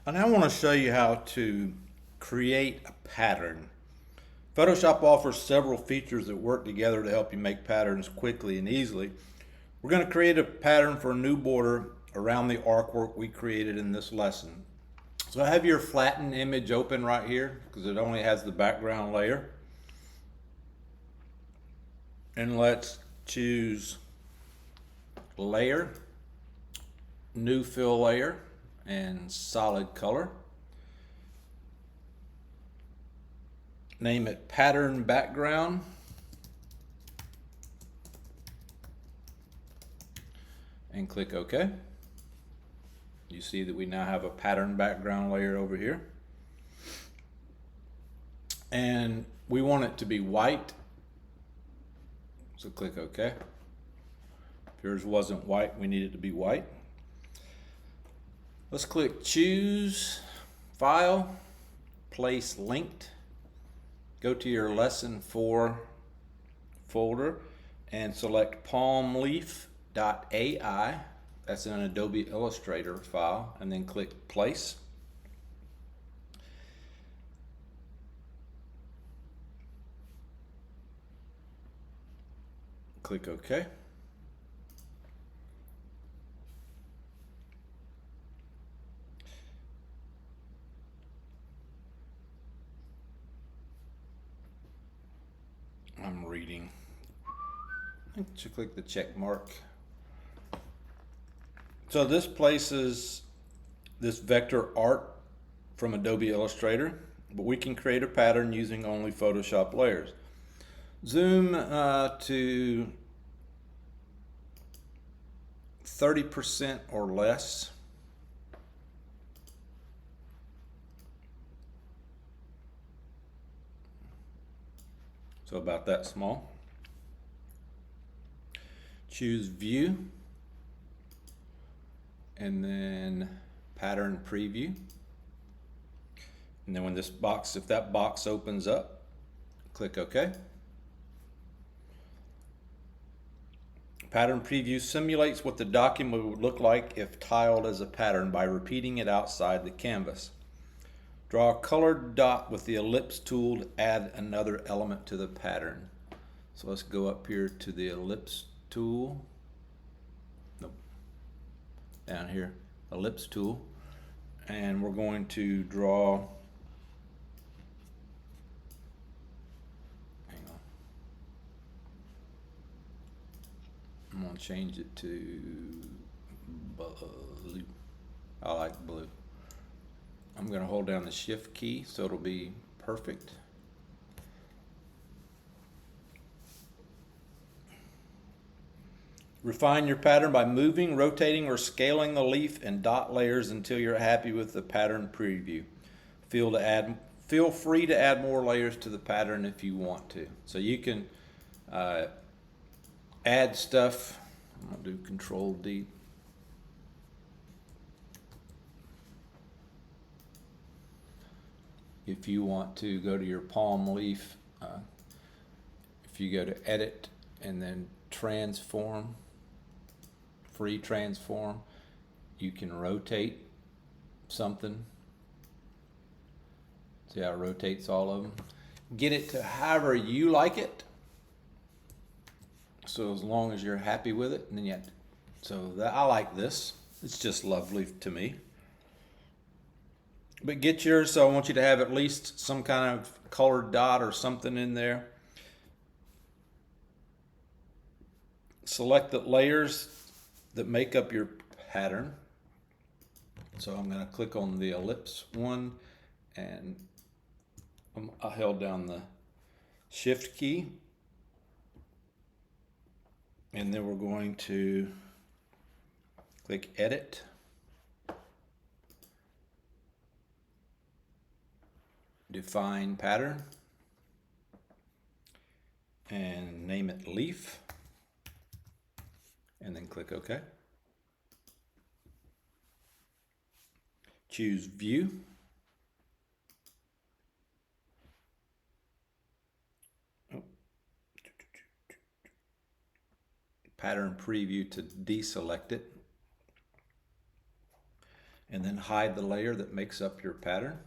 And I want to show you how to create a pattern. Photoshop offers several features that work together to help you make patterns quickly and easily. We're going to create a pattern for a new border around the artwork we created in this lesson. So I have your flattened image open right here because it only has the background layer. And let's choose layer, new fill layer, and solid color. Name it pattern background. And click OK. You see that we now have a pattern background layer over here. And we want it to be white. So click OK. If yours wasn't white, we need it to be white. Let's click Choose, File, Place Linked. Go to your Lesson 4 folder and select palmleaf.ai. That's an Adobe Illustrator file, and then click Place. Click OK. I'm reading. I should click the check mark. So this places this vector art from Adobe Illustrator, but we can create a pattern using only Photoshop layers. Zoom to 30% or less. So about that small. Choose View, and then Pattern Preview. And then when this box, if that box opens up, click OK. Pattern Preview simulates what the document would look like if tiled as a pattern by repeating it outside the canvas. Draw a colored dot with the ellipse tool to add another element to the pattern. So let's go up here to the ellipse tool. Nope. Down here, ellipse tool. And we're going to draw, hang on. I'm going to change it to blue. I like blue. I'm going to hold down the Shift key so it'll be perfect. Refine your pattern by moving, rotating, or scaling the leaf and dot layers until you're happy with the pattern preview. Feel free to add more layers to the pattern if you want to. So you can add stuff. I'm going to do Control D. If you want to go to your palm leaf, if you go to Edit and then Transform, Free Transform, you can rotate something. See how it rotates all of them? Get it to however you like it. So as long as you're happy with it, and then I like this. It's just lovely to me. But get yours, so I want you to have at least some kind of colored dot or something in there. Select the layers that make up your pattern. So I'm going to click on the ellipse one, and I held down the Shift key. And then we're going to click Edit. Define pattern. And name it leaf. And then click OK. Choose View. Pattern Preview to deselect it. and then hide the layer that makes up your pattern.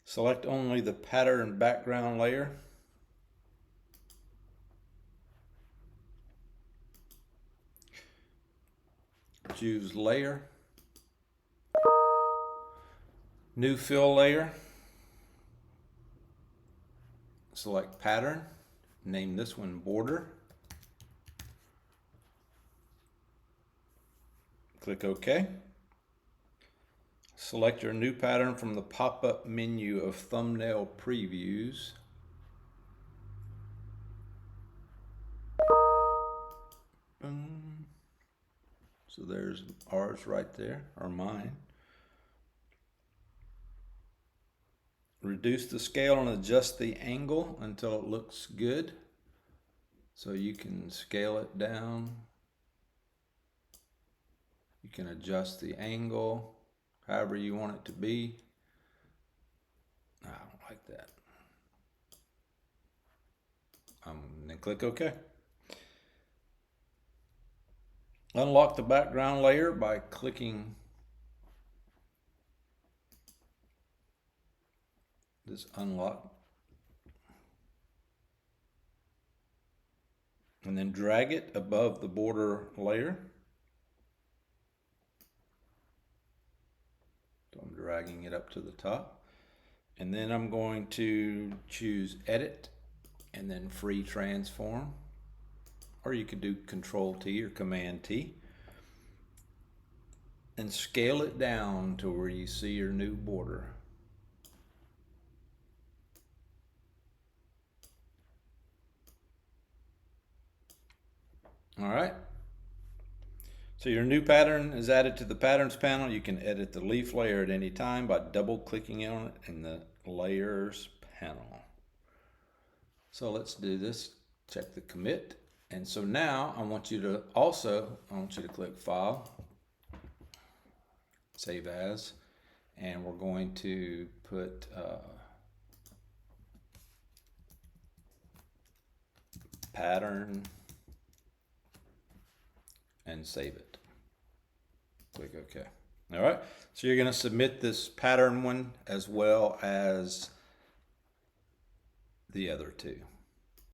Select only the pattern background layer. Choose layer, new fill layer, select pattern, name this one border, click OK. Select your new pattern from the pop-up menu of thumbnail previews. So there's ours right there, or mine. Reduce the scale and adjust the angle until it looks good. So you can scale it down. You can adjust the angle however you want it to be. I don't like that. Then click OK. Unlock the background layer by clicking this unlock. And then drag it above the border layer. So I'm dragging it up to the top. And then I'm going to choose Edit and then Free Transform. Or you could do Control T or Command T. And scale it down to where you see your new border. All right. So your new pattern is added to the patterns panel. You can edit the leaf layer at any time by double clicking on it in the layers panel. So let's do this. Check the commit. And so now I want you to click File, Save As, and we're going to put pattern and save it. Click OK. All right, so you're going to submit this pattern one as well as the other two.